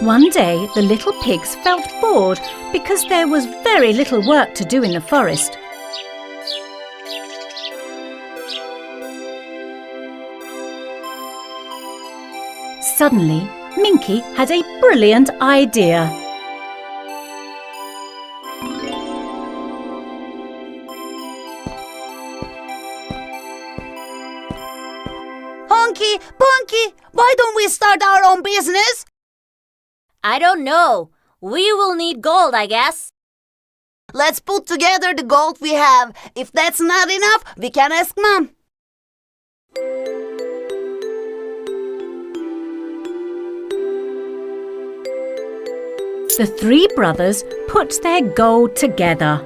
One day, the little pigs felt bored because there was very little work to do in the forest. Suddenly, Minky had a brilliant idea. Honky, Punky, why don't we start our own business? I don't know. We will need gold, I guess. Let's put together the gold we have. If that's not enough, we can ask Mom. The three brothers put their gold together.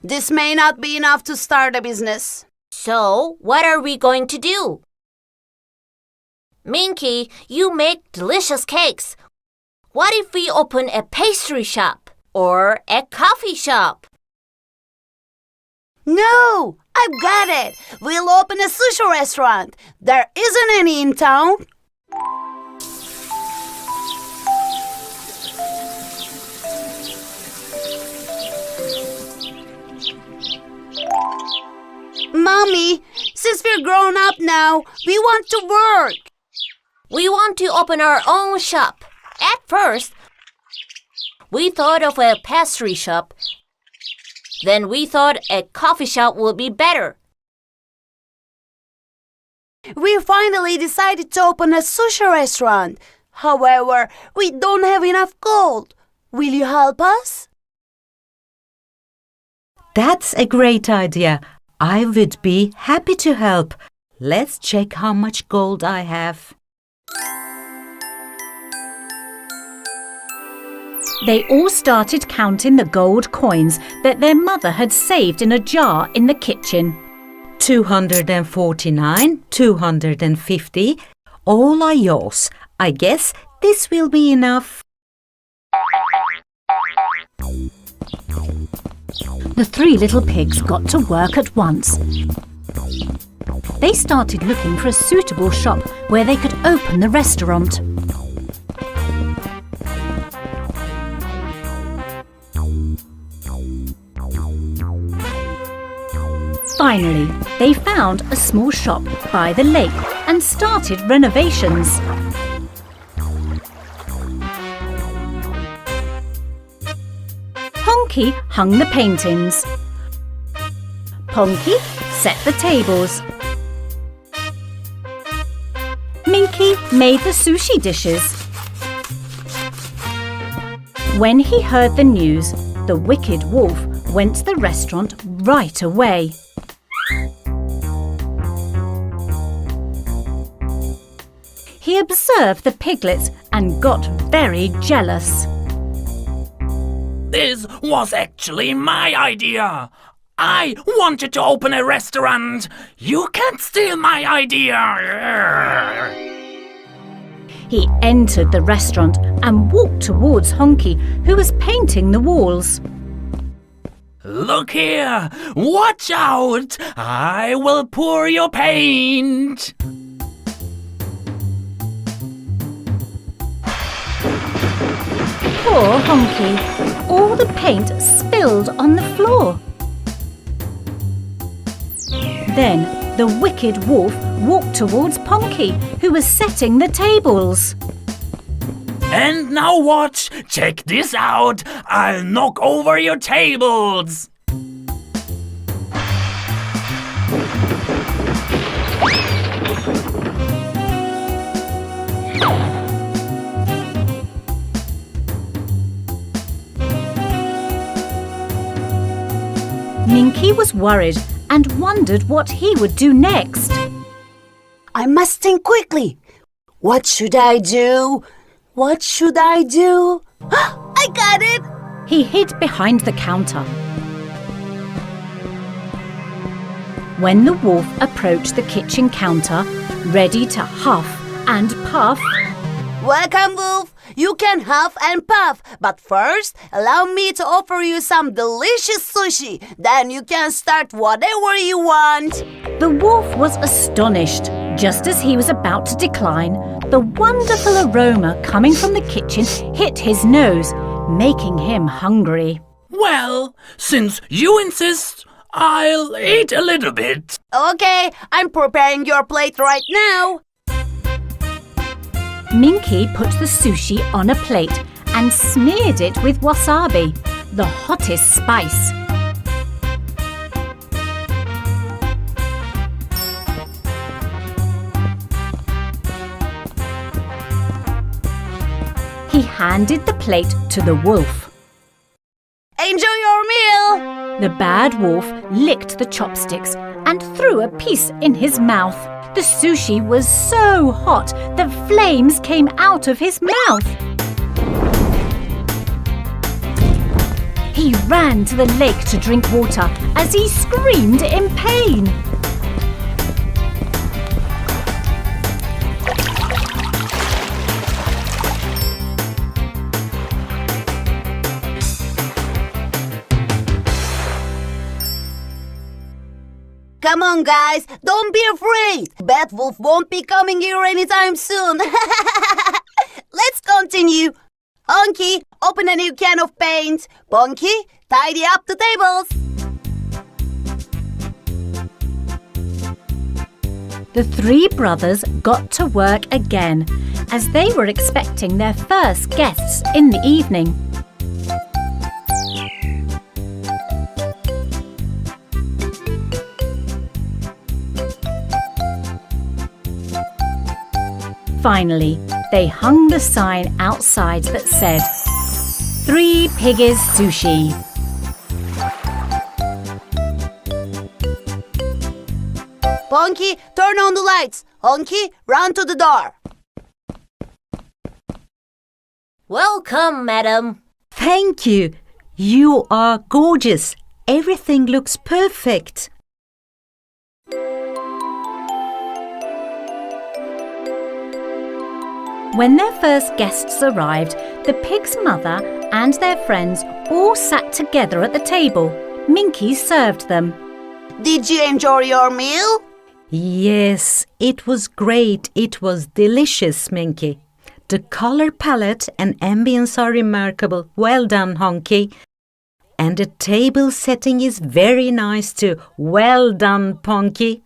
This may not be enough to start a business. So, what are we going to do? Minky, you make delicious cakes. What if we open a pastry shop or a coffee shop? No, I've got it. We'll open a sushi restaurant. There isn't any in town. Mommy, since we're grown up now, we want to work. We want to open our own shop. At first, we thought of a pastry shop. Then we thought a coffee shop would be better. We finally decided to open a sushi restaurant. However, we don't have enough gold. Will you help us? That's a great idea. I would be happy to help. Let's check how much gold I have. They all started counting the gold coins that their mother had saved in a jar in the kitchen. 249, 250, all are yours. I guess this will be enough. The three little pigs got to work at once. They started looking for a suitable shop where they could open the restaurant. Finally, they found a small shop by the lake and started renovations. Honky hung the paintings. Ponky set the tables. Minky made the sushi dishes. When he heard the news, the wicked wolf went to the restaurant right away. He observed the piglets and got very jealous. This was actually my idea. I wanted to open a restaurant. You can't steal my idea. He entered the restaurant and walked towards Honky, who was painting the walls. Look here. Watch out. I will pour your paint. Poor Honky. All the paint spilled on the floor. Then the wicked wolf walked towards Ponky, who was setting the tables. And now watch. Check this out. I'll knock over your tables. Minky was worried and wondered what he would do next. I must think quickly. What should I do? What should I do? I got it! He hid behind the counter. When the wolf approached the kitchen counter, ready to huff and puff, Welcome, Wolf. You can huff and puff, but first, allow me to offer you some delicious sushi. Then you can start whatever you want. The wolf was astonished. Just as he was about to decline, the wonderful aroma coming from the kitchen hit his nose, making him hungry. Well, since you insist, I'll eat a little bit. Okay, I'm preparing your plate right now. Minky put the sushi on a plate and smeared it with wasabi, the hottest spice. He handed the plate to the wolf. Enjoy your meal. The bad wolf licked the chopsticks and threw a piece in his mouth. The sushi was so hot that flames came out of his mouth. He ran to the lake to drink water as he screamed in pain. Come on, guys, don't be afraid. Bad Wolf won't be coming here anytime soon. Let's continue. Honky, open a new can of paint. Bonky, tidy up the tables. The three brothers got to work again as they were expecting their first guests in the evening. Finally, they hung the sign outside that said, "3 Piggies Sushi." Bonky, turn on the lights. Honky, run to the door. Welcome, madam. Thank you. You are gorgeous. Everything looks perfect. When their first guests arrived, the pig's mother and their friends all sat together at the table. Minky served them. Did you enjoy your meal? Yes, it was great. It was delicious, Minky. The color palette and ambience are remarkable. Well done, Honky. And the table setting is very nice too. Well done, Ponky.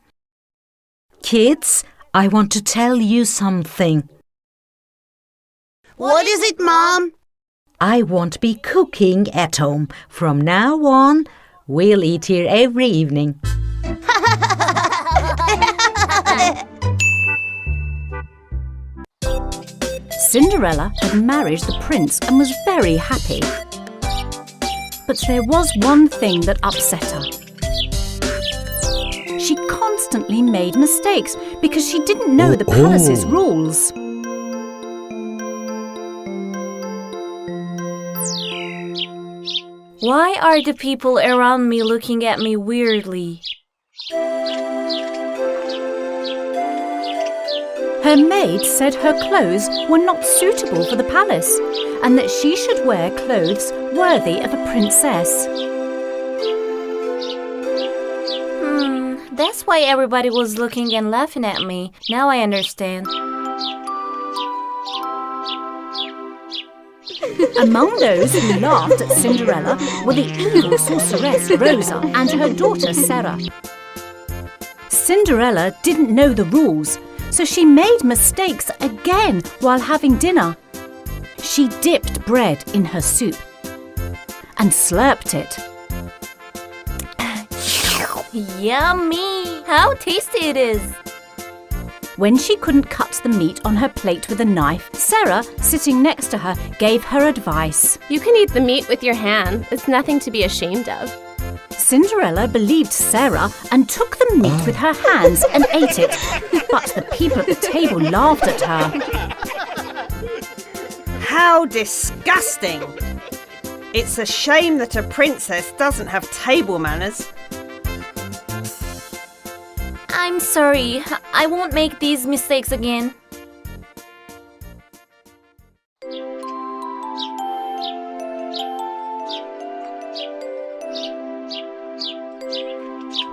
Kids, I want to tell you something. What is it, Mom? I won't be cooking at home. From now on, we'll eat here every evening. Cinderella had married the prince and was very happy. But there was one thing that upset her. She constantly made mistakes because she didn't know the palace's rules. Why are the people around me looking at me weirdly? Her maid said her clothes were not suitable for the palace and that she should wear clothes worthy of a princess. That's why everybody was looking and laughing at me. Now I understand. Among those who laughed at Cinderella were the evil sorceress Rosa and her daughter Sarah. Cinderella didn't know the rules, so she made mistakes again while having dinner. She dipped bread in her soup and slurped it. Yummy! How tasty it is! When she couldn't cut the meat on her plate with a knife, Sarah, sitting next to her, gave her advice. You can eat the meat with your hand. It's nothing to be ashamed of. Cinderella believed Sarah and took the meat with her hands and ate it. But the people at the table laughed at her. How disgusting! It's a shame that a princess doesn't have table manners. I'm sorry. I won't make these mistakes again.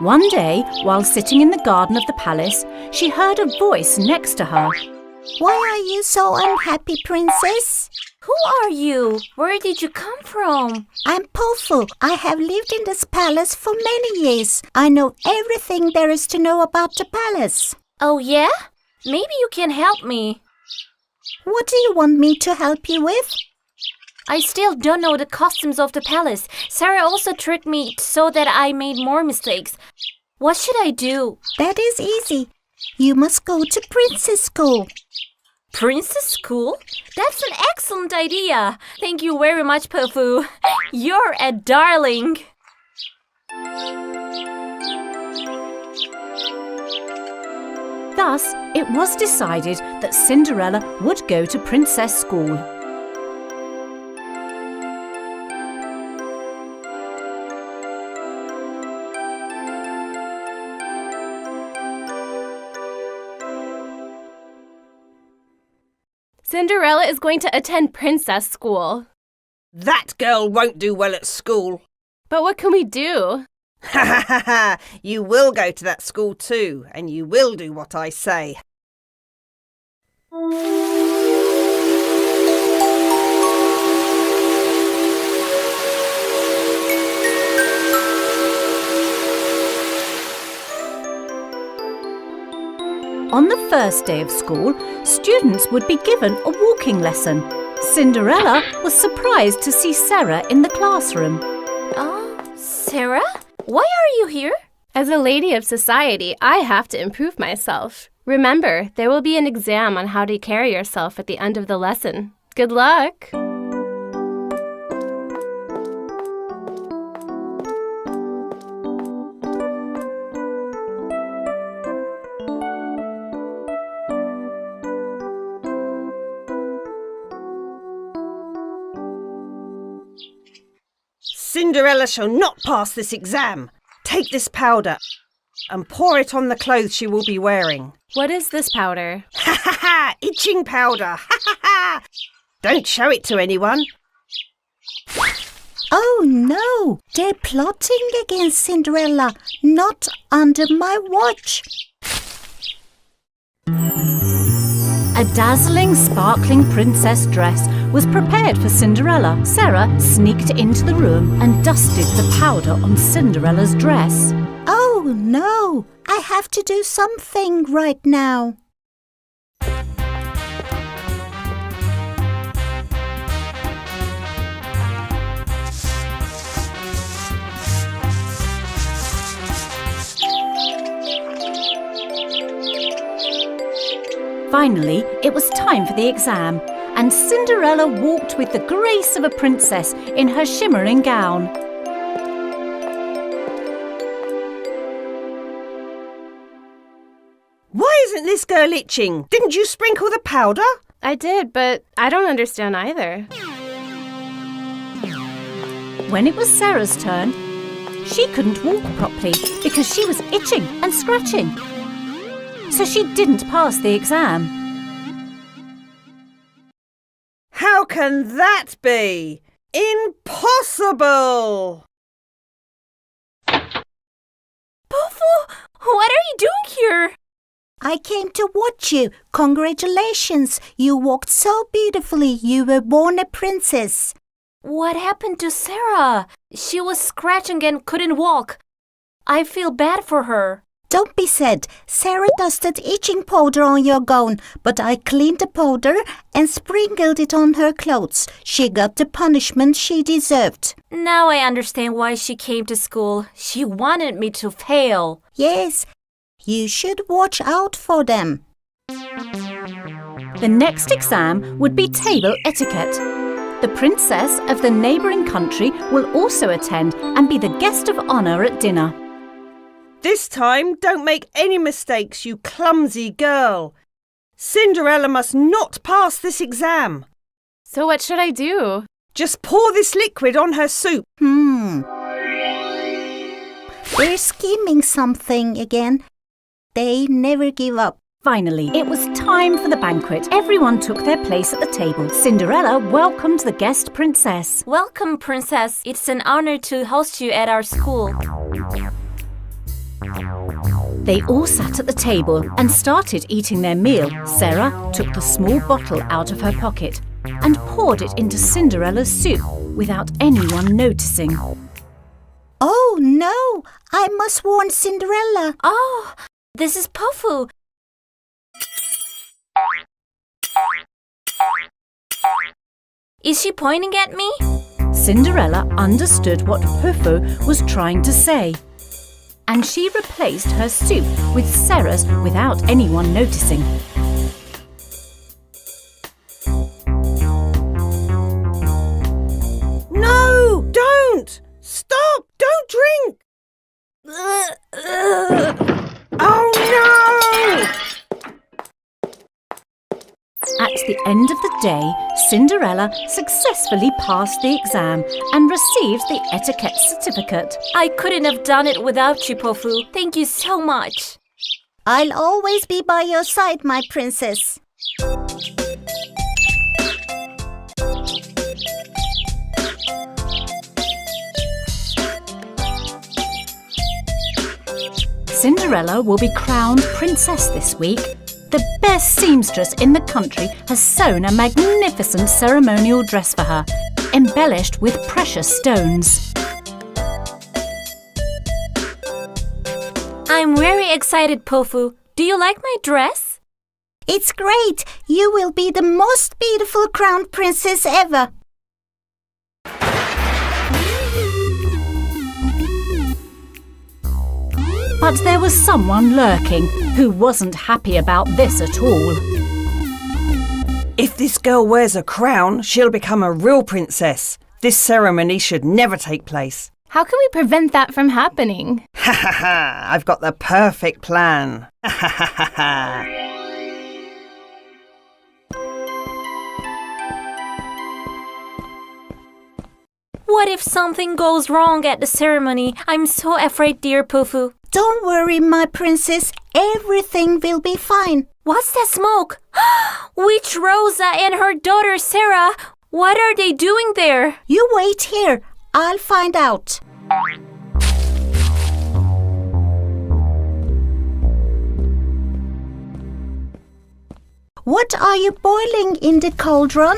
One day, while sitting in the garden of the palace, she heard a voice next to her. Why are you so unhappy, princess? Who are you? Where did you come from? I'm Pofu. I have lived in this palace for many years. I know everything there is to know about the palace. Oh, yeah? Maybe you can help me. What do you want me to help you with? I still don't know the customs of the palace. Sarah also tricked me so that I made more mistakes. What should I do? That is easy. You must go to princess school. Princess school? That's an excellent idea. Thank you very much, Pofu. You're a darling. Thus, it was decided that Cinderella would go to princess school. Cinderella is going to attend princess school. That girl won't do well at school. But what can we do? Ha ha ha ha! You will go to that school too, and you will do what I say. On the first day of school, students would be given a walking lesson. Cinderella was surprised to see Sarah in the classroom. Oh, Sarah? Why are you here? As a lady of society, I have to improve myself. Remember, there will be an exam on how to carry yourself at the end of the lesson. Good luck! Cinderella shall not pass this exam. Take this powder and pour it on the clothes she will be wearing. What is this powder? Ha ha ha! Itching powder! Ha ha ha! Don't show it to anyone. Oh no! They're plotting against Cinderella. Not under my watch. A dazzling, sparkling princess dress was prepared for Cinderella. Sarah sneaked into the room and dusted the powder on Cinderella's dress. Oh no! I have to do something right now. Finally, it was time for the exam, and Cinderella walked with the grace of a princess in her shimmering gown. Why isn't this girl itching? Didn't you sprinkle the powder? I did, but I don't understand either. When it was Sarah's turn, she couldn't walk properly because she was itching and scratching. So she didn't pass the exam. How can that be? Impossible! Pofu, what are you doing here? I came to watch you. Congratulations. You walked so beautifully. You were born a princess. What happened to Sarah? She was scratching and couldn't walk. I feel bad for her. Don't be sad. Sarah dusted itching powder on your gown, but I cleaned the powder and sprinkled it on her clothes. She got the punishment she deserved. Now I understand why she came to school. She wanted me to fail. Yes, you should watch out for them. The next exam would be table etiquette. The princess of the neighbouring country will also attend and be the guest of honour at dinner. This time, don't make any mistakes, you clumsy girl. Cinderella must not pass this exam. So what should I do? Just pour this liquid on her soup. They're scheming something again. They never give up. Finally, it was time for the banquet. Everyone took their place at the table. Cinderella welcomed the guest princess. Welcome, princess. It's an honor to host you at our school. They all sat at the table and started eating their meal. Sarah took the small bottle out of her pocket and poured it into Cinderella's soup without anyone noticing. Oh no! I must warn Cinderella. Oh, this is Pofu. Is she pointing at me? Cinderella understood what Pofu was trying to say, and she replaced her soup with Sarah's without anyone noticing. No! Don't! Stop! Don't drink! Oh no! At the end of the day, Cinderella successfully passed the exam and received the etiquette certificate. I couldn't have done it without you, Pofu. Thank you so much. I'll always be by your side, my princess. Cinderella will be crowned princess this week. The best seamstress in the country has sewn a magnificent ceremonial dress for her, embellished with precious stones. I'm very excited, Pofu. Do you like my dress? It's great. You will be the most beautiful crowned princess ever. But there was someone lurking who wasn't happy about this at all. If this girl wears a crown, she'll become a real princess. This ceremony should never take place. How can we prevent that from happening? Ha ha ha! I've got the perfect plan. Ha ha ha ha! What if something goes wrong at the ceremony? I'm so afraid, dear Pofu. Don't worry, my princess. Everything will be fine. What's that smoke? Witch Rosa and her daughter Sarah. What are they doing there? You wait here. I'll find out. What are you boiling in the cauldron?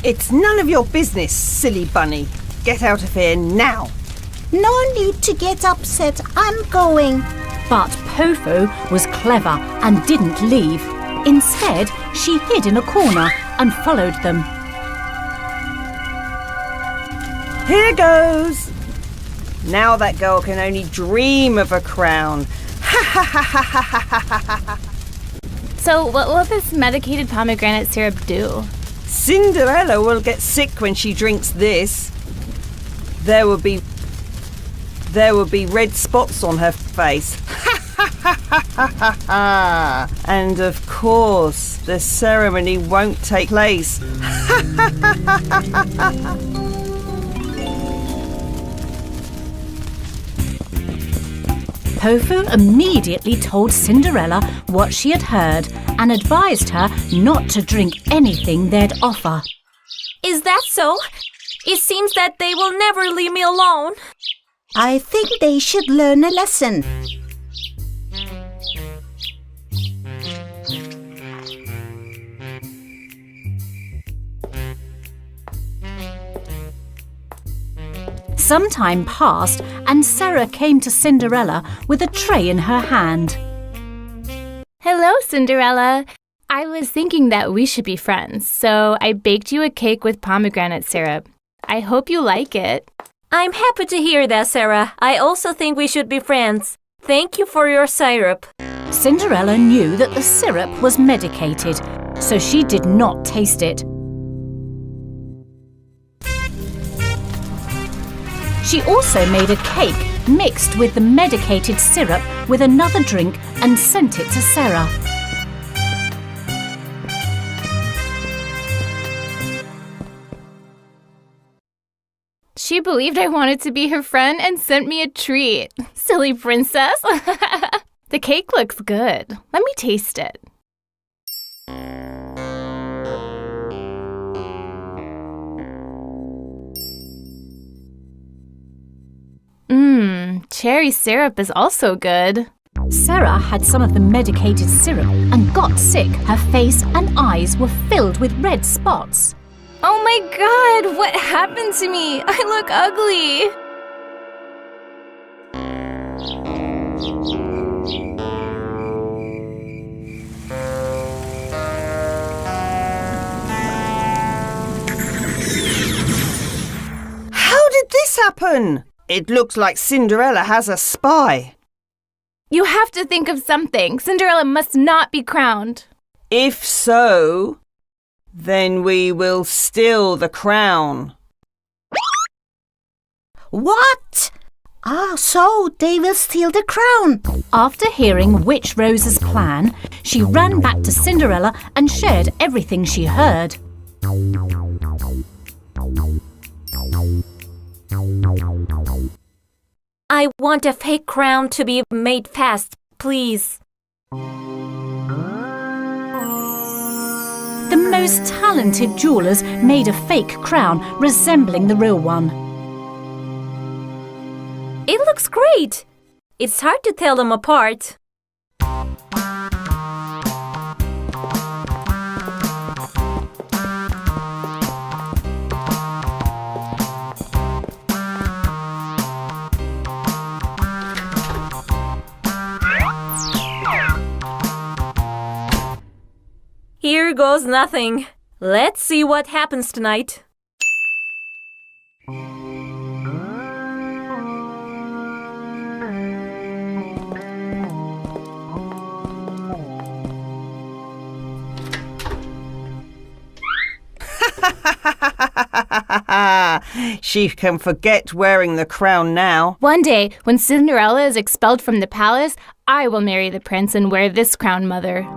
It's none of your business, silly bunny. Get out of here now. No need to get upset. I'm going. But Pofu was clever and didn't leave. Instead, she hid in a corner and followed them. Here goes. Now that girl can only dream of a crown. Ha ha ha ha ha ha ha ha. So what will this medicated pomegranate syrup do? Cinderella will get sick when she drinks this. There will be red spots on her face. And of course, the ceremony won't take place. Pofu immediately told Cinderella what she had heard and advised her not to drink anything they'd offer. Is that so? It seems that they will never leave me alone. I think they should learn a lesson. Some time passed and Sarah came to Cinderella with a tray in her hand. Hello, Cinderella. I was thinking that we should be friends, so I baked you a cake with pomegranate syrup. I hope you like it. I'm happy to hear that, Sarah. I also think we should be friends. Thank you for your syrup. Cinderella knew that the syrup was medicated, so she did not taste it. She also made a cake mixed with the medicated syrup with another drink and sent it to Sarah. She believed I wanted to be her friend and sent me a treat. Silly princess. The cake looks good. Let me taste it. cherry syrup is also good. Sarah had some of the medicated syrup and got sick. Her face and eyes were filled with red spots. Oh my God, what happened to me? I look ugly. How did this happen? It looks like Cinderella has a spy. You have to think of something. Cinderella must not be crowned. If so, then we will steal the crown. What? So they will steal the crown. After hearing Witch Rose's plan, she ran back to Cinderella and shared everything she heard. I want a fake crown to be made fast, please. The most talented jewelers made a fake crown resembling the real one. It looks great. It's hard to tell them apart. Here goes nothing. Let's see what happens tonight. She can forget wearing the crown now. One day, when Cinderella is expelled from the palace, I will marry the prince and wear this crown, Mother.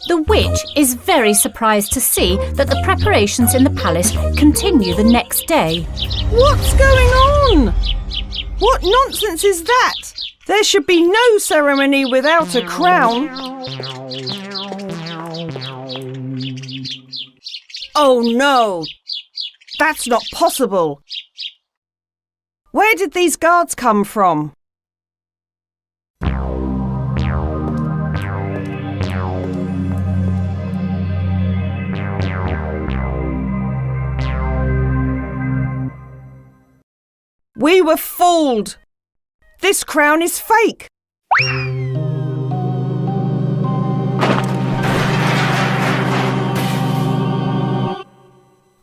The witch is very surprised to see that the preparations in the palace continue the next day. What's going on? What nonsense is that? There should be no ceremony without a crown. Oh no! That's not possible. Where did these guards come from? We were fooled! This crown is fake!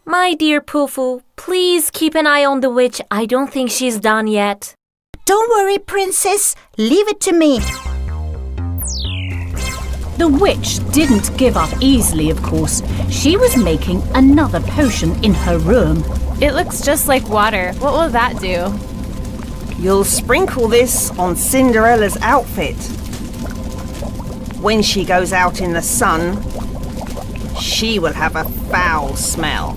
My dear Poofu, please keep an eye on the witch. I don't think she's done yet. Don't worry, Princess. Leave it to me. The witch didn't give up easily, of course. She was making another potion in her room. It looks just like water. What will that do? You'll sprinkle this on Cinderella's outfit. When she goes out in the sun, she will have a foul smell.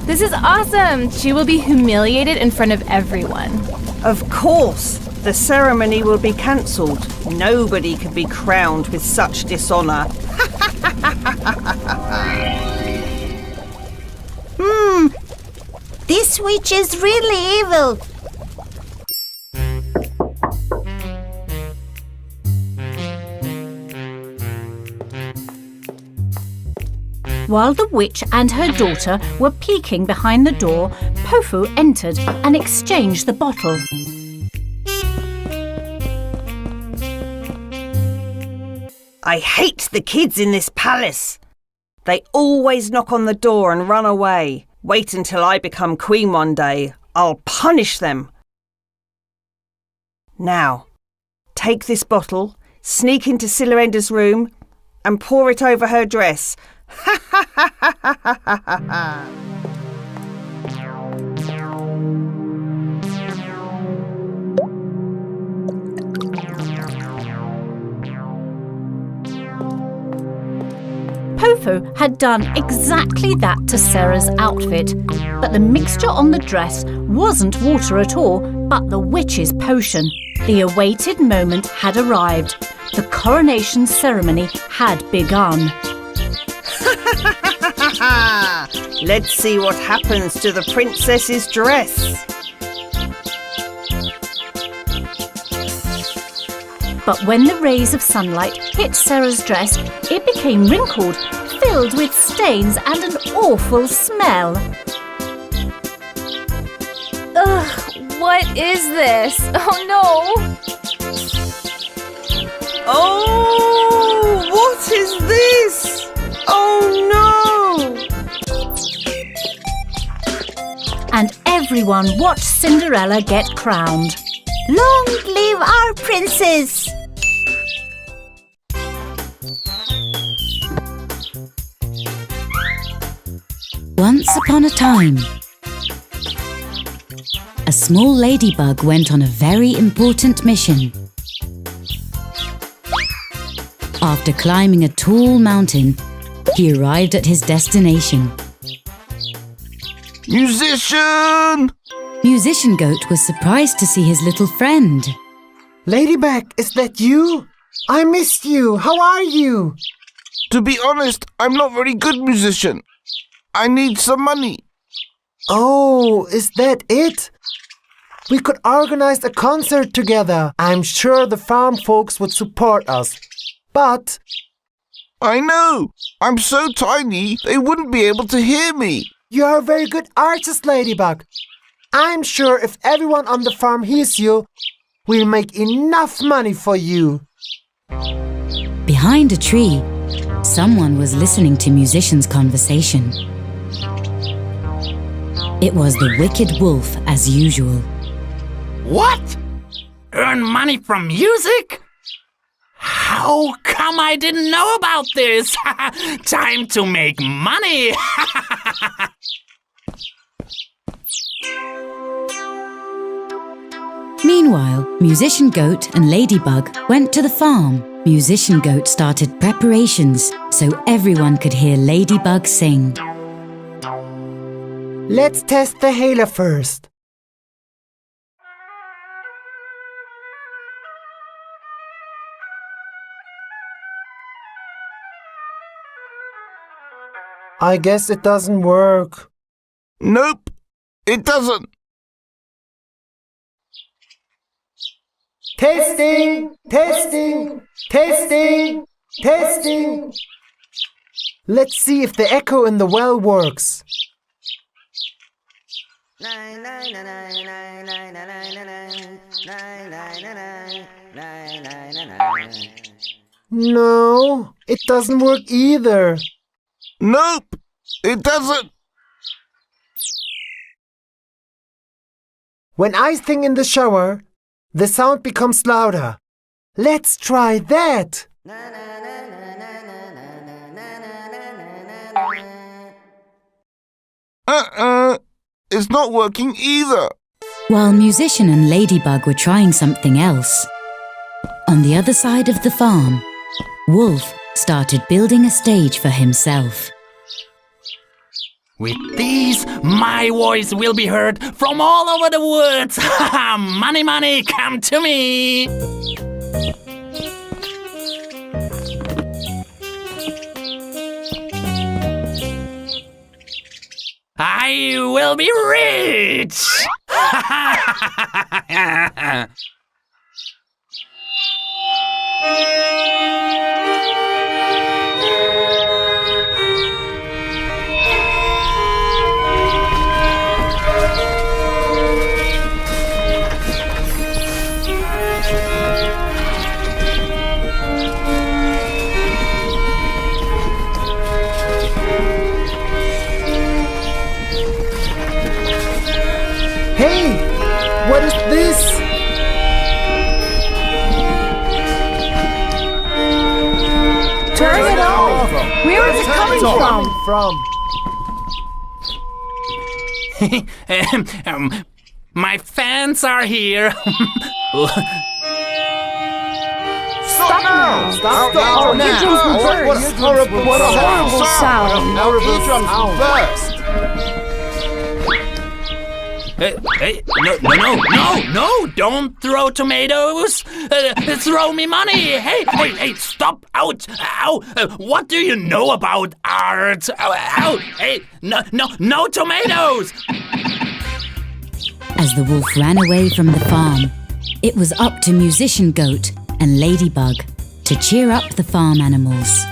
This is awesome! She will be humiliated in front of everyone. Of course, the ceremony will be cancelled. Nobody can be crowned with such dishonour. This witch is really evil. While the witch and her daughter were peeking behind the door, Pofu entered and exchanged the bottle. I hate the kids in this palace. They always knock on the door and run away. Wait until I become queen one day. I'll punish them. Now, take this bottle, sneak into Cinderella's room and pour it over her dress. Ha ha ha ha ha ha ha ha. Pofu had done exactly that to Sarah's outfit, but the mixture on the dress wasn't water at all, but the witch's potion. The awaited moment had arrived. The coronation ceremony had begun. Let's see what happens to the princess's dress. But when the rays of sunlight hit Sarah's dress, it became wrinkled, filled with stains and an awful smell. Ugh, what is this? Oh no! Oh, what is this? Oh no! And everyone watched Cinderella get crowned. Long live our princess! Once upon a time, a small ladybug went on a very important mission. After climbing a tall mountain, he arrived at his destination. Musician! Musician Goat was surprised to see his little friend. Ladybug, is that you? I missed you. How are you? To be honest, I'm not very good musician. I need some money. Oh, is that it? We could organize a concert together. I'm sure the farm folks would support us. But... I know. I'm so tiny, they wouldn't be able to hear me. You are a very good artist, Ladybug. I'm sure if everyone on the farm hears you, we'll make enough money for you. Behind a tree, someone was listening to musicians' conversation. It was the wicked wolf, as usual. What? Earn money from music? How come I didn't know about this? Time to make money! Meanwhile, Musician Goat and Ladybug went to the farm. Musician Goat started preparations so everyone could hear Ladybug sing. Let's test the hailer first. I guess it doesn't work. Nope, it doesn't. Testing, testing, testing, testing. Let's see if the echo in the well works. No, it doesn't work either. Nope, it doesn't. When I sing in the shower, the sound becomes louder. Let's try that. It's not working either. While Musician and Ladybug were trying something else, on the other side of the farm, Wolf started building a stage for himself. With these, my voice will be heard from all over the woods. Money, money, come to me. I will be rich. Hey, what is this? Turn it off! Where is it coming from? My fans are here. Stop now! Stop now! What a horrible sound! Our eardrums burst! No, don't throw tomatoes. Throw me money. Hey, stop. Ouch. Ow. What do you know about art? Ow. Hey, no tomatoes. As the wolf ran away from the farm, it was up to Musician Goat and Ladybug to cheer up the farm animals.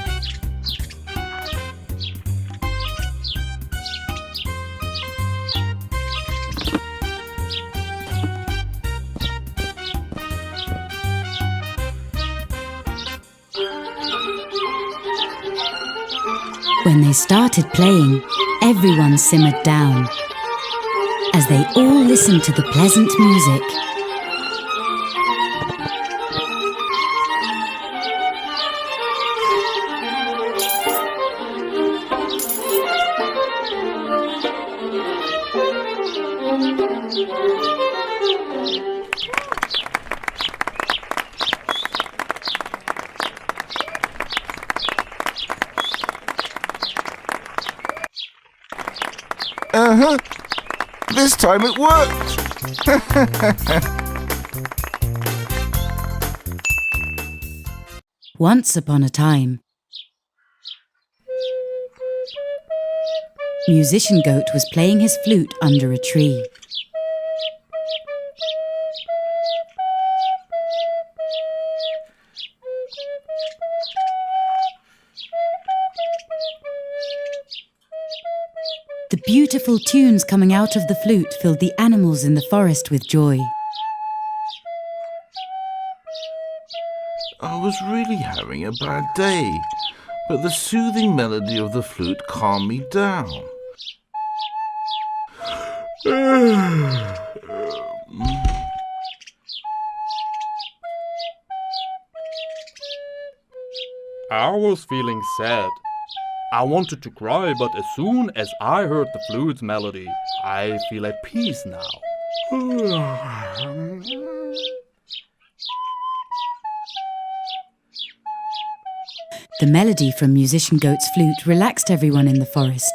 When they started playing, everyone simmered down as they all listened to the pleasant music. This time it worked! Once upon a time, Musician Goat was playing his flute under a tree. The beautiful tunes coming out of the flute filled the animals in the forest with joy. I was really having a bad day, but the soothing melody of the flute calmed me down. I was feeling sad. I wanted to cry, but as soon as I heard the flute's melody, I feel at peace now. The melody from Musician Goat's flute relaxed everyone in the forest.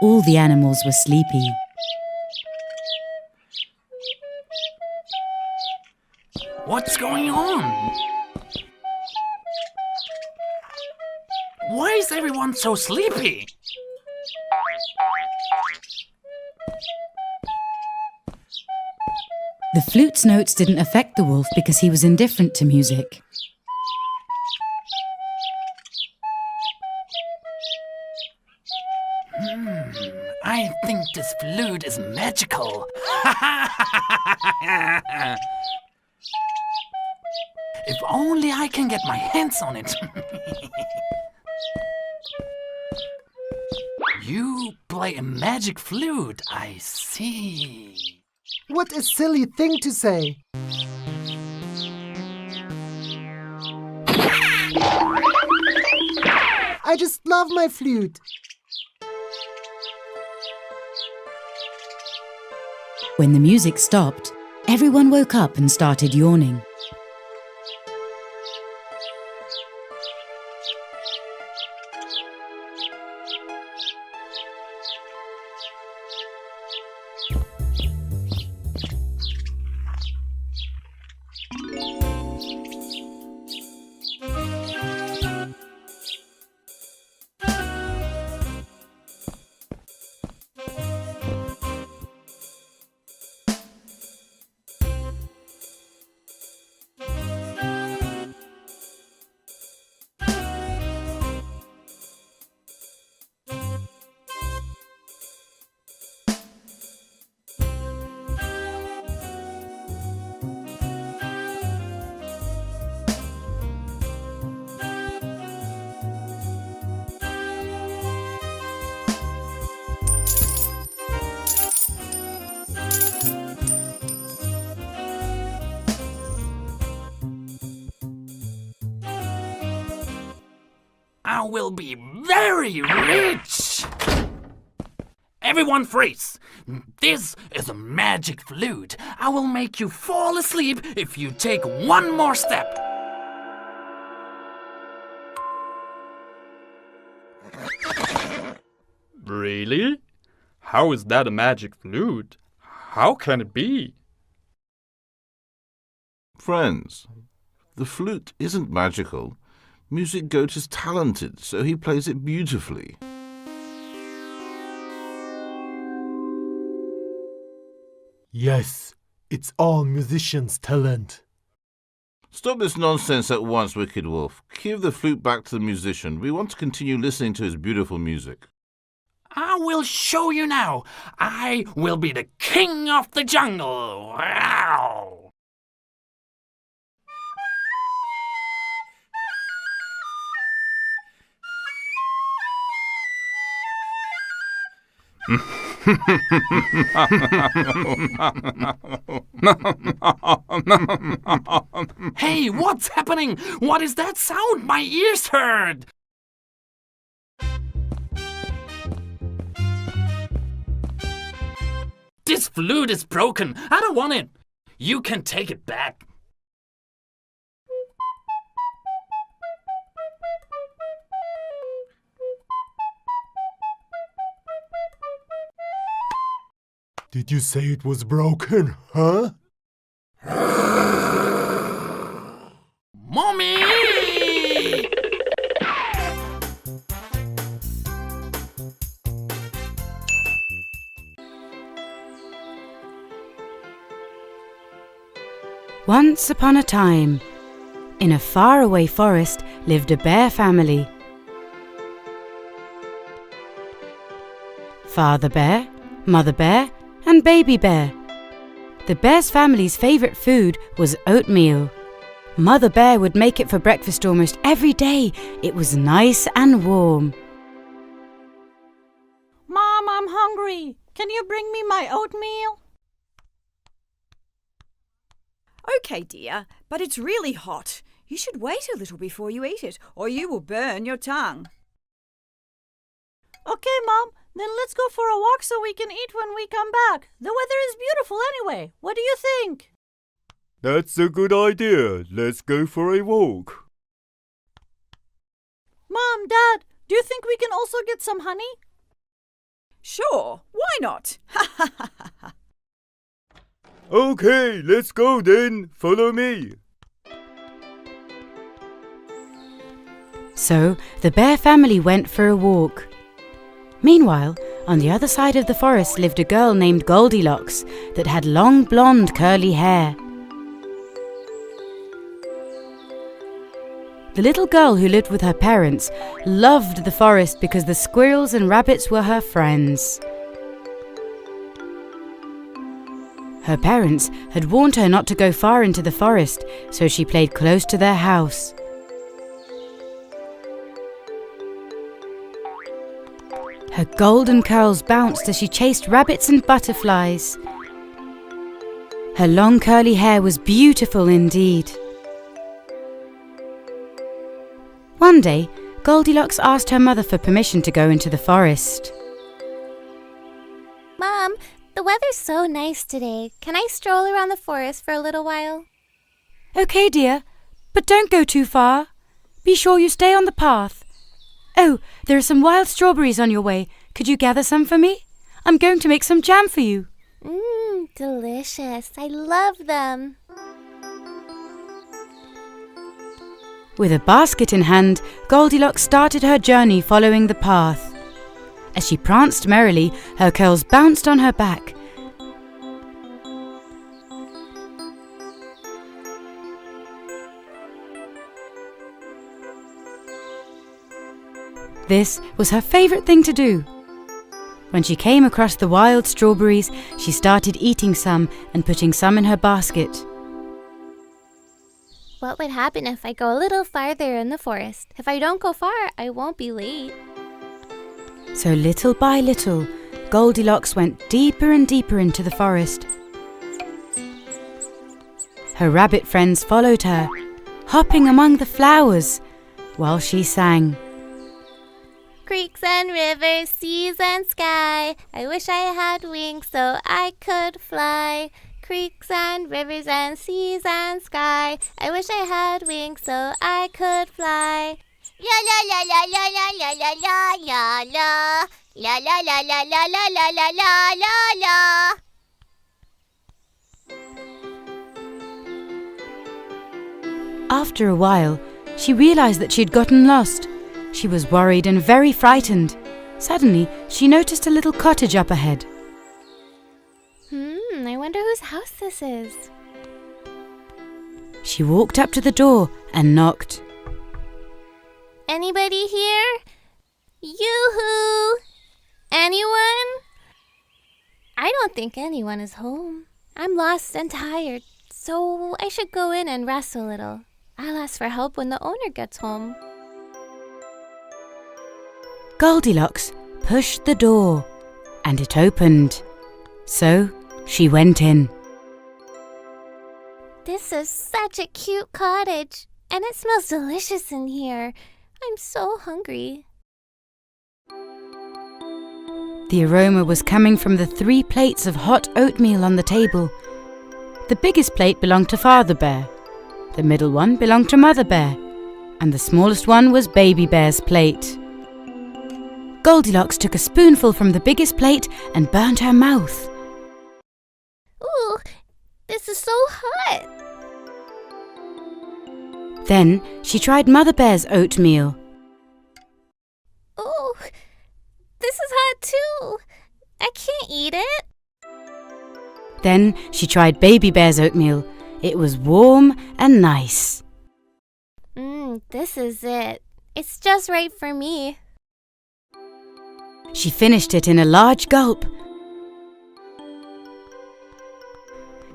All the animals were sleepy. What's going on? Why is everyone so sleepy? The flute's notes didn't affect the wolf because he was indifferent to music. I think this flute is magical. If only I can get my hands on it. You play a magic flute, I see. What a silly thing to say. I just love my flute. When the music stopped, everyone woke up and started yawning. I will be very rich. Everyone freeze. This is a magic flute. I will make you fall asleep if you take one more step. Really? How is that a magic flute? How can it be? Friends, the flute isn't magical. Music Goat is talented, so he plays it beautifully. Yes, it's all musicians' talent. Stop this nonsense at once, Wicked Wolf. Give the flute back to the musician. We want to continue listening to his beautiful music. I will show you now. I will be the king of the jungle. Wow. Hey, what's happening? What is that sound? My ears hurt. This flute is broken. I don't want it. You can take it back. Did you say it was broken, huh? Mommy! Once upon a time, in a faraway forest lived a bear family. Father bear, mother bear, and baby bear. The bear's family's favourite food was oatmeal. Mother bear would make it for breakfast almost every day. It was nice and warm. Mom, I'm hungry. Can you bring me my oatmeal? Okay, dear, but it's really hot. You should wait a little before you eat it, or you will burn your tongue. Okay, Mom. Then let's go for a walk so we can eat when we come back. The weather is beautiful anyway. What do you think? That's a good idea. Let's go for a walk. Mom, Dad, do you think we can also get some honey? Sure, why not? Okay, let's go then. Follow me. So the bear family went for a walk. Meanwhile, on the other side of the forest lived a girl named Goldilocks that had long blonde curly hair. The little girl who lived with her parents loved the forest because the squirrels and rabbits were her friends. Her parents had warned her not to go far into the forest, so she played close to their house. Her golden curls bounced as she chased rabbits and butterflies. Her long curly hair was beautiful indeed. One day, Goldilocks asked her mother for permission to go into the forest. Mom, the weather's so nice today. Can I stroll around the forest for a little while? Okay, dear, but don't go too far. Be sure you stay on the path. Oh, there are some wild strawberries on your way. Could you gather some for me? I'm going to make some jam for you. Delicious. I love them. With a basket in hand, Goldilocks started her journey following the path. As she pranced merrily, her curls bounced on her back. This was her favourite thing to do. When she came across the wild strawberries, she started eating some and putting some in her basket. What would happen if I go a little farther in the forest? If I don't go far, I won't be late. So little by little, Goldilocks went deeper and deeper into the forest. Her rabbit friends followed her, hopping among the flowers, while she sang. Creeks and rivers, seas and sky, I wish I had wings so I could fly. Creeks and rivers and seas and sky, I wish I had wings so I could fly. La la la la la la la la la la la. La la la la la la la la la la la. After a while, she realized that she had gotten lost. She was worried and very frightened. Suddenly, she noticed a little cottage up ahead. I wonder whose house this is. She walked up to the door and knocked. Anybody here? Yoo-hoo! Anyone? I don't think anyone is home. I'm lost and tired, so I should go in and rest a little. I'll ask for help when the owner gets home. Goldilocks pushed the door, and it opened. So she went in. This is such a cute cottage, and it smells delicious in here. I'm so hungry. The aroma was coming from the 3 plates of hot oatmeal on the table. The biggest plate belonged to Father Bear, the middle one belonged to Mother Bear, and the smallest one was Baby Bear's plate. Goldilocks took a spoonful from the biggest plate and burnt her mouth. Ooh, this is so hot. Then she tried Mother Bear's oatmeal. Ooh, this is hot too. I can't eat it. Then she tried Baby Bear's oatmeal. It was warm and nice. This is it. It's just right for me. She finished it in a large gulp.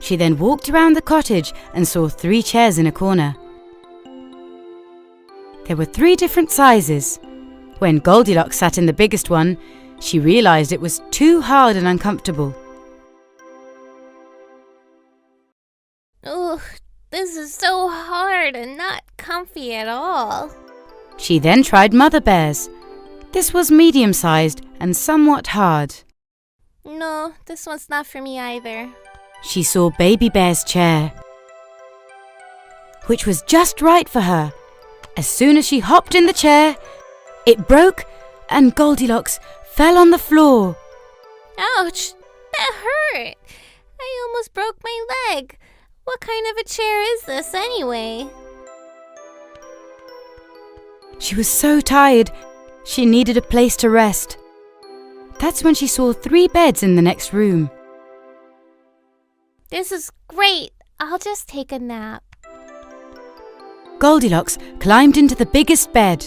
She then walked around the cottage and saw 3 chairs in a corner. There were 3 different sizes. When Goldilocks sat in the biggest one, she realized it was too hard and uncomfortable. Ooh, this is so hard and not comfy at all. She then tried Mother Bear's. This was medium-sized and somewhat hard. No, this one's not for me either. She saw Baby Bear's chair, which was just right for her. As soon as she hopped in the chair, it broke and Goldilocks fell on the floor. Ouch! That hurt! I almost broke my leg. What kind of a chair is this anyway? She was so tired, she needed a place to rest. That's when she saw 3 beds in the next room. This is great. I'll just take a nap. Goldilocks climbed into the biggest bed.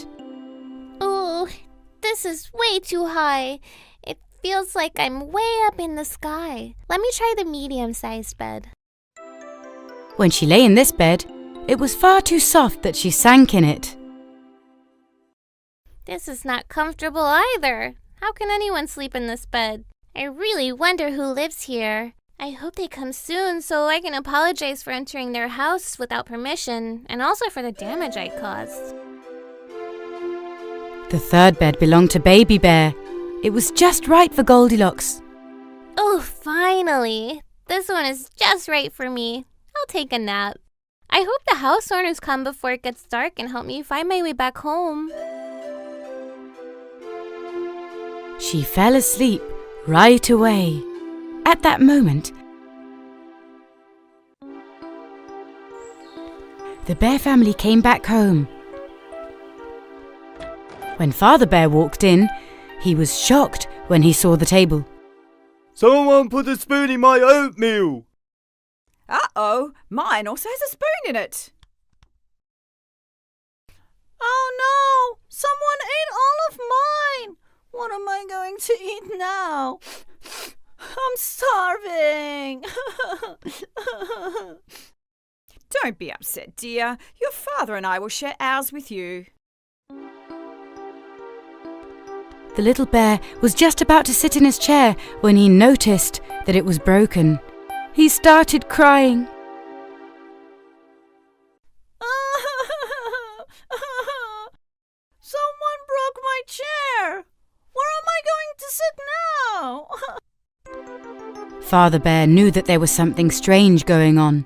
Ooh, this is way too high. It feels like I'm way up in the sky. Let me try the medium-sized bed. When she lay in this bed, it was far too soft that she sank in it. This is not comfortable either. How can anyone sleep in this bed? I really wonder who lives here. I hope they come soon so I can apologize for entering their house without permission and also for the damage I caused. The 3rd bed belonged to Baby Bear. It was just right for Goldilocks. Oh, finally! This one is just right for me. I'll take a nap. I hope the house owners come before it gets dark and help me find my way back home. She fell asleep right away. At that moment, the Bear family came back home. When Father Bear walked in, he was shocked when he saw the table. Someone put a spoon in my oatmeal! Uh-oh, mine also has a spoon in it. Oh no! Someone ate all of mine! What am I going to eat now? I'm starving. Don't be upset, dear. Your father and I will share ours with you. The little bear was just about to sit in his chair when he noticed that it was broken. He started crying. Someone broke my chair. Where am I going to sit now? Father Bear knew that there was something strange going on.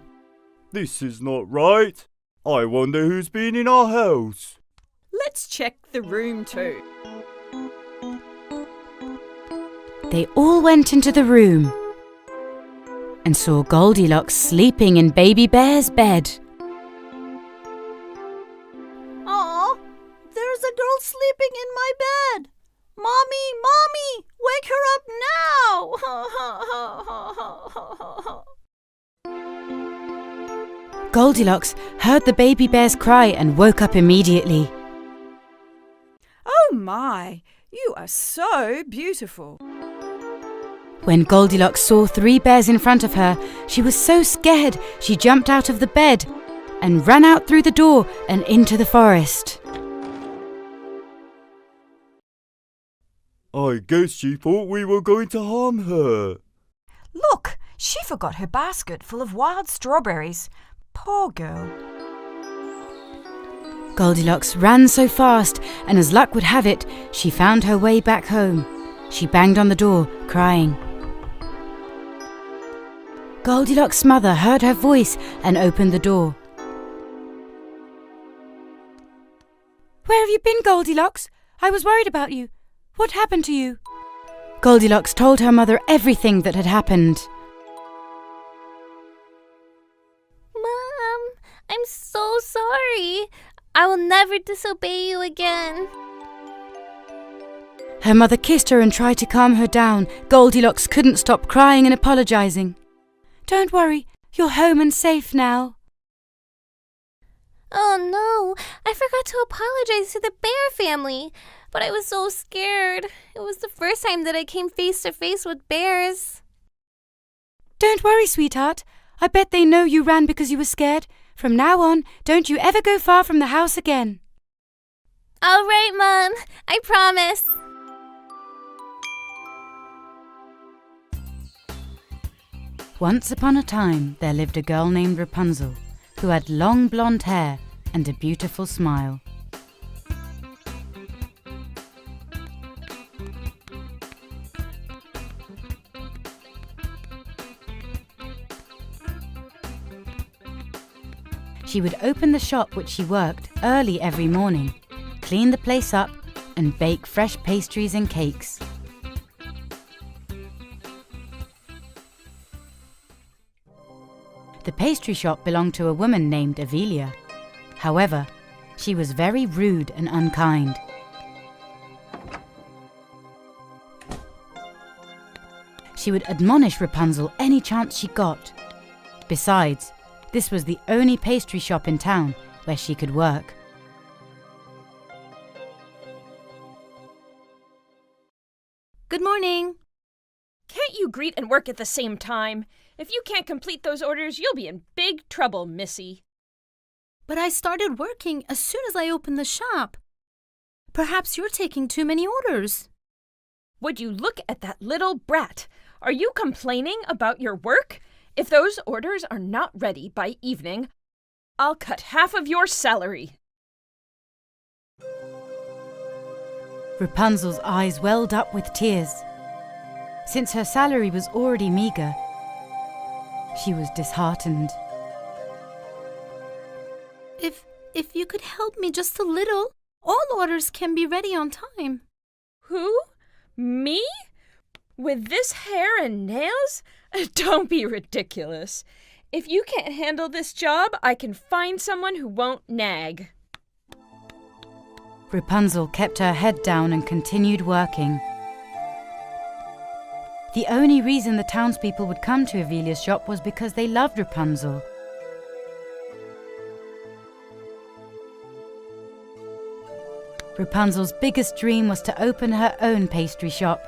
This is not right. I wonder who's been in our house. Let's Let's check the room too. They all went into the room and saw Goldilocks sleeping in Baby Bear's bed. Aw, there's a girl sleeping in my bed. Mommy, Mommy, wake her up now! Goldilocks heard the baby bears cry and woke up immediately. Oh my, you are so beautiful. When Goldilocks saw 3 bears in front of her, she was so scared she jumped out of the bed and ran out through the door and into the forest. I guess she thought we were going to harm her. Look, she forgot her basket full of wild strawberries. Poor girl. Goldilocks ran so fast, and as luck would have it, she found her way back home. She banged on the door, crying. Goldilocks' mother heard her voice and opened the door. Where have you been, Goldilocks? I was worried about you. What happened to you? Goldilocks told her mother everything that had happened. Mom, I'm so sorry. I will never disobey you again. Her mother kissed her and tried to calm her down. Goldilocks couldn't stop crying and apologizing. Don't worry, you're home and safe now. Oh no, I forgot to apologize to the bear family. But I was so scared. It was the first time that I came face to face with bears. Don't worry, sweetheart. I bet they know you ran because you were scared. From now on, don't you ever go far from the house again. All right, Mom. I promise. Once upon a time, there lived a girl named Rapunzel, who had long blonde hair and a beautiful smile. She would open the shop which she worked early every morning, clean the place up, and bake fresh pastries and cakes. The pastry shop belonged to a woman named Avelia. However, she was very rude and unkind. She would admonish Rapunzel any chance she got. Besides, this was the only pastry shop in town where she could work. Good morning. Can't you greet and work at the same time? If you can't complete those orders, you'll be in big trouble, Missy. But I started working as soon as I opened the shop. Perhaps you're taking too many orders. Would you look at that little brat? Are you complaining about your work? If those orders are not ready by evening, I'll cut half of your salary. Rapunzel's eyes welled up with tears. Since her salary was already meager, she was disheartened. If you could help me just a little, all orders can be ready on time. Who? Me? With this hair and nails? Don't be ridiculous. If you can't handle this job, I can find someone who won't nag. Rapunzel kept her head down and continued working. The only reason the townspeople would come to Avelia's shop was because they loved Rapunzel. Rapunzel's biggest dream was to open her own pastry shop.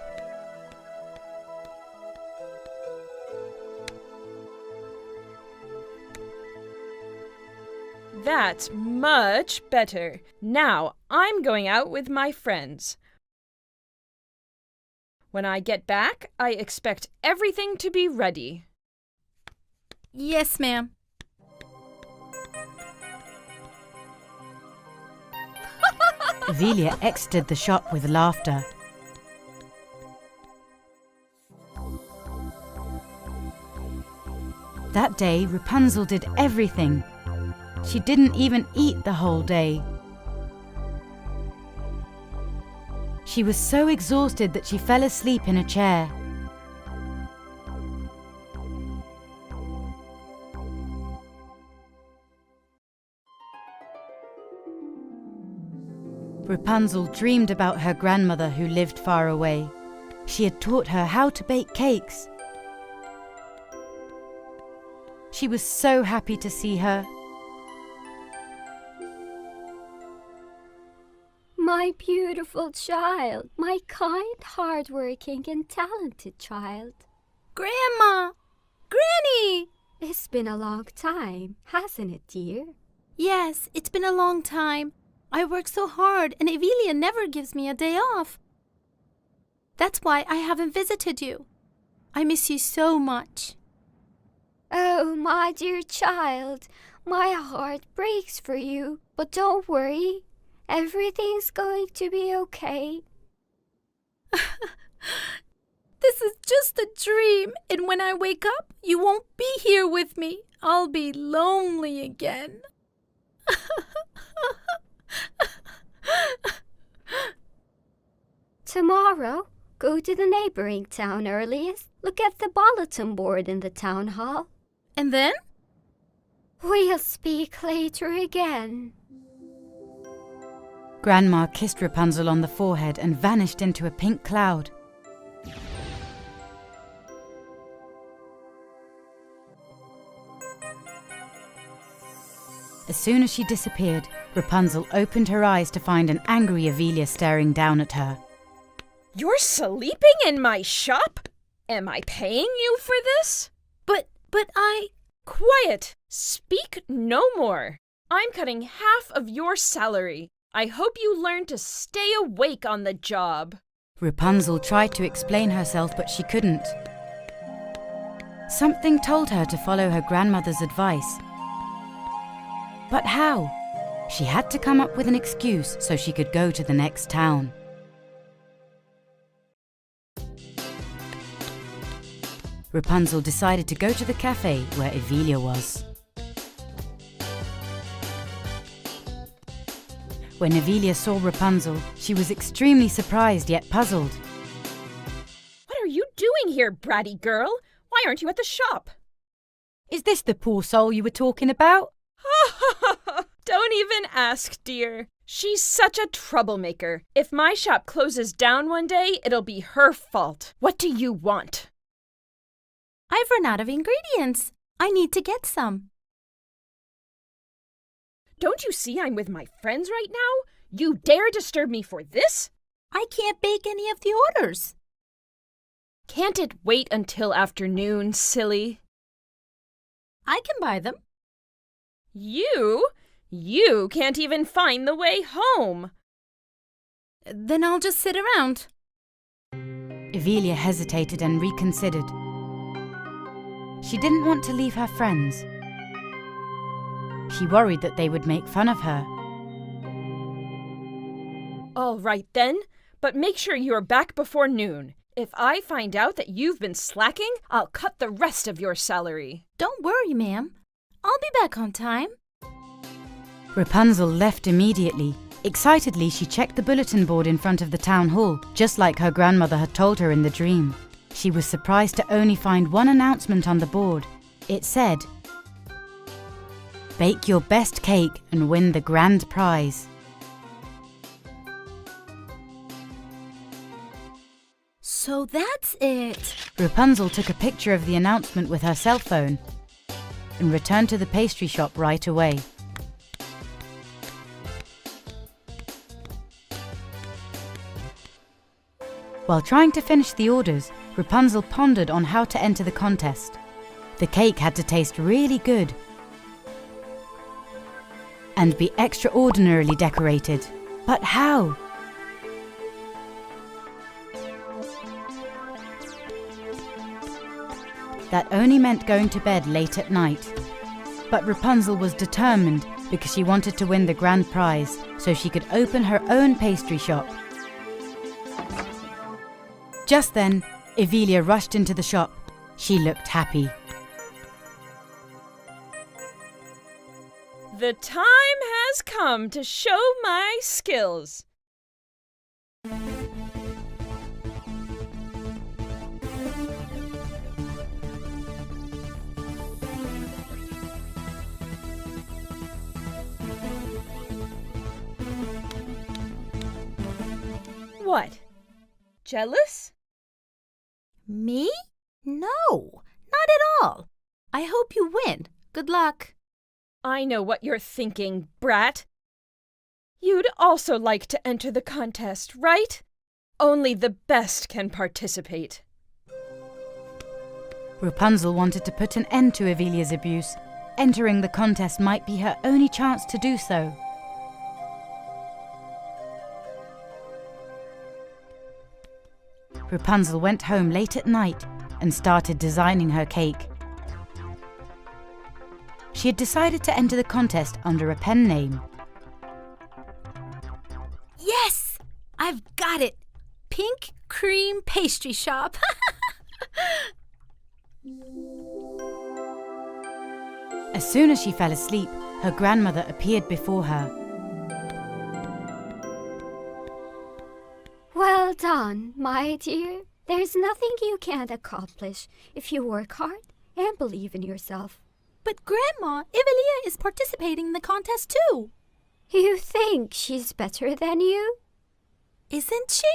That's much better. Now I'm going out with my friends. When I get back, I expect everything to be ready. Yes, ma'am. Avelia exited the shop with laughter. That day, Rapunzel did everything. She didn't even eat the whole day. She was so exhausted that she fell asleep in a chair. Rapunzel dreamed about her grandmother who lived far away. She had taught her how to bake cakes. She was so happy to see her. My beautiful child, my kind, hard-working and talented child. Grandma! Granny! It's been a long time, hasn't it, dear? Yes, it's been a long time. I work so hard and Evelia never gives me a day off. That's why I haven't visited you. I miss you so much. Oh, my dear child, my heart breaks for you. But don't worry, everything's going to be okay. This is just a dream, and when I wake up, you won't be here with me. I'll be lonely again. Tomorrow, go to the neighboring town earliest. Look at the bulletin board in the town hall. And then? We'll speak later again. Grandma kissed Rapunzel on the forehead and vanished into a pink cloud. As soon as she disappeared, Rapunzel opened her eyes to find an angry Evelia staring down at her. You're sleeping in my shop? Am I paying you for this? But I... Quiet! Speak no more. I'm cutting half of your salary. I hope you learn to stay awake on the job. Rapunzel tried to explain herself, but she couldn't. Something told her to follow her grandmother's advice. But how? She had to come up with an excuse so she could go to the next town. Rapunzel decided to go to the cafe where Evelia was. When Evelia saw Rapunzel, she was extremely surprised yet puzzled. What are you doing here, bratty girl? Why aren't you at the shop? Is this the poor soul you were talking about? Don't even ask, dear. She's such a troublemaker. If my shop closes down one day, it'll be her fault. What do you want? I've run out of ingredients. I need to get some. Don't you see I'm with my friends right now? You dare disturb me for this? I can't bake any of the orders. Can't it wait until afternoon, silly? I can buy them. You can't even find the way home. Then I'll just sit around. Evelia hesitated and reconsidered. She didn't want to leave her friends. She worried that they would make fun of her. All right then, but make sure you're back before noon. If I find out that you've been slacking, I'll cut the rest of your salary. Don't worry, ma'am. I'll be back on time. Rapunzel left immediately. Excitedly, she checked the bulletin board in front of the town hall, just like her grandmother had told her in the dream. She was surprised to only find one announcement on the board. It said, "Bake your best cake and win the grand prize." So that's it. Rapunzel took a picture of the announcement with her cell phone and returned to the pastry shop right away. While trying to finish the orders, Rapunzel pondered on how to enter the contest. The cake had to taste really good and be extraordinarily decorated. But how? That only meant going to bed late at night. But Rapunzel was determined because she wanted to win the grand prize so she could open her own pastry shop. Just then, Evelia rushed into the shop. She looked happy. The time has come to show my skills. What? Jealous? Me? No, not at all. I hope you win. Good luck. I know what you're thinking, brat. You'd also like to enter the contest, right? Only the best can participate. Rapunzel wanted to put an end to Evelia's abuse. Entering the contest might be her only chance to do so. Rapunzel went home late at night and started designing her cake. She had decided to enter the contest under a pen name. Yes! I've got it! Pink Cream Pastry Shop. As soon as she fell asleep, her grandmother appeared before her. Well done, my dear. There's nothing you can't accomplish if you work hard and believe in yourself. But Grandma, Evelia is participating in the contest too. You think she's better than you? Isn't she?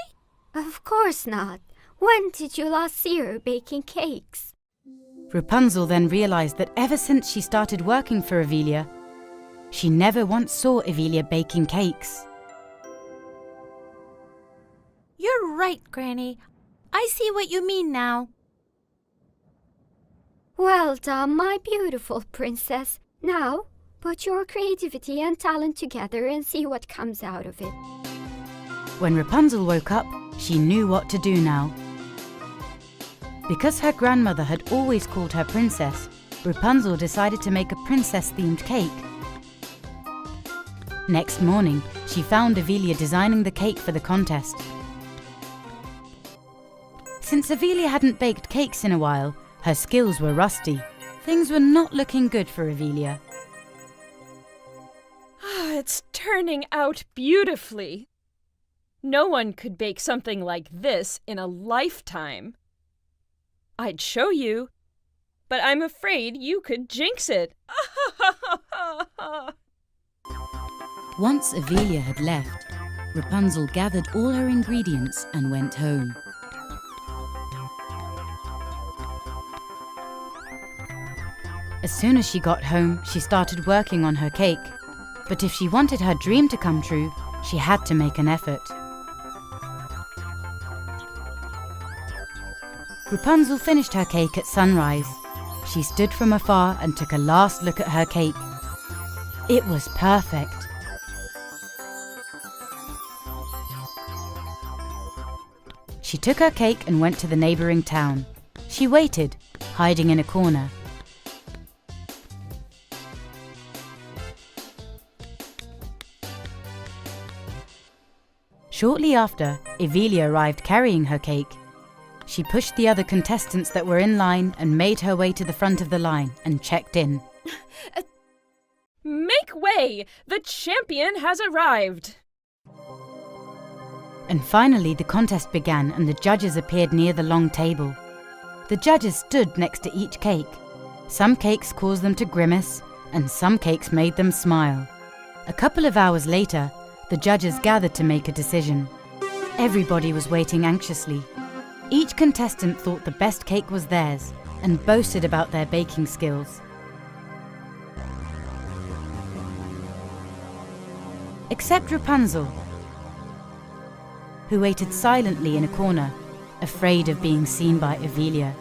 Of course not. When did you last see her baking cakes? Rapunzel then realized that ever since she started working for Evelia, she never once saw Evelia baking cakes. You're right, Granny. I see what you mean now. Well done, my beautiful princess. Now, put your creativity and talent together and see what comes out of it. When Rapunzel woke up, she knew what to do now. Because her grandmother had always called her princess, Rapunzel decided to make a princess-themed cake. Next morning, she found Evelia designing the cake for the contest. Since Evelia hadn't baked cakes in a while, her skills were rusty. Things were not looking good for Evelia. It's turning out beautifully. No one could bake something like this in a lifetime. I'd show you, but I'm afraid you could jinx it. Once Evelia had left, Rapunzel gathered all her ingredients and went home. As soon as she got home, she started working on her cake. But if she wanted her dream to come true, she had to make an effort. Rapunzel finished her cake at sunrise. She stood from afar and took a last look at her cake. It was perfect. She took her cake and went to the neighboring town. She waited, hiding in a corner. Shortly after, Evelia arrived carrying her cake. She pushed the other contestants that were in line and made her way to the front of the line and checked in. Make way! The champion has arrived! And finally the contest began and the judges appeared near the long table. The judges stood next to each cake. Some cakes caused them to grimace and some cakes made them smile. A couple of hours later, the judges gathered to make a decision. Everybody was waiting anxiously. Each contestant thought the best cake was theirs and boasted about their baking skills. Except Rapunzel, who waited silently in a corner, afraid of being seen by Evelia.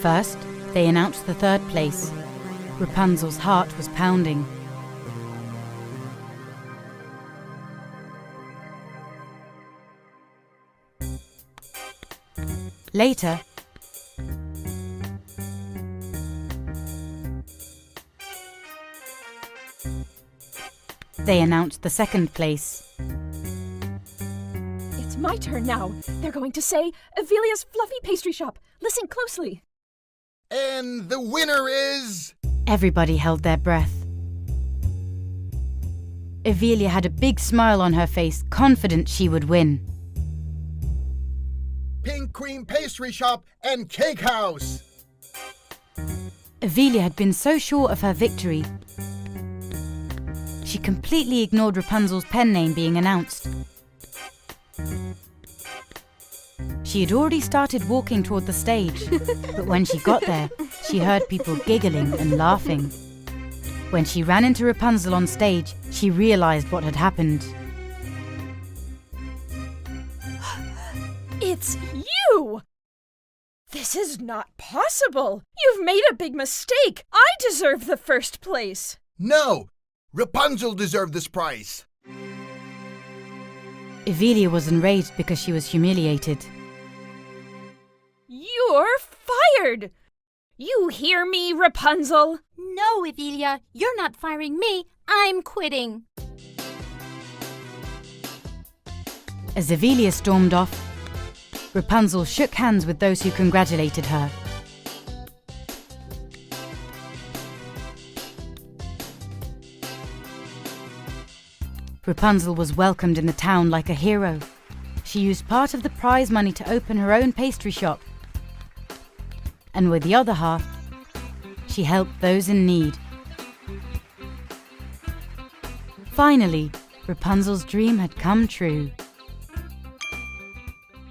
First, they announced the third place. Rapunzel's heart was pounding. Later, they announced the second place. It's my turn now. They're going to say, Evelia's Fluffy Pastry Shop. Listen closely. And the winner is... Everybody held their breath. Evelia had a big smile on her face, confident she would win. Pink Cream Pastry Shop and Cake House. Evelia had been so sure of her victory. she completely ignored Rapunzel's pen name being announced. She had already started walking toward the stage, but when she got there, she heard people giggling and laughing. When she ran into Rapunzel on stage, she realized what had happened. It's you! This is not possible! You've made a big mistake! I deserve the first place! No! Rapunzel deserved this prize! Evelia was enraged because she was humiliated. You're fired! You hear me, Rapunzel? No, Evelia, you're not firing me. I'm quitting. As Evelia stormed off, Rapunzel shook hands with those who congratulated her. Rapunzel was welcomed in the town like a hero. She used part of the prize money to open her own pastry shop. And with the other half, she helped those in need. Finally, Rapunzel's dream had come true.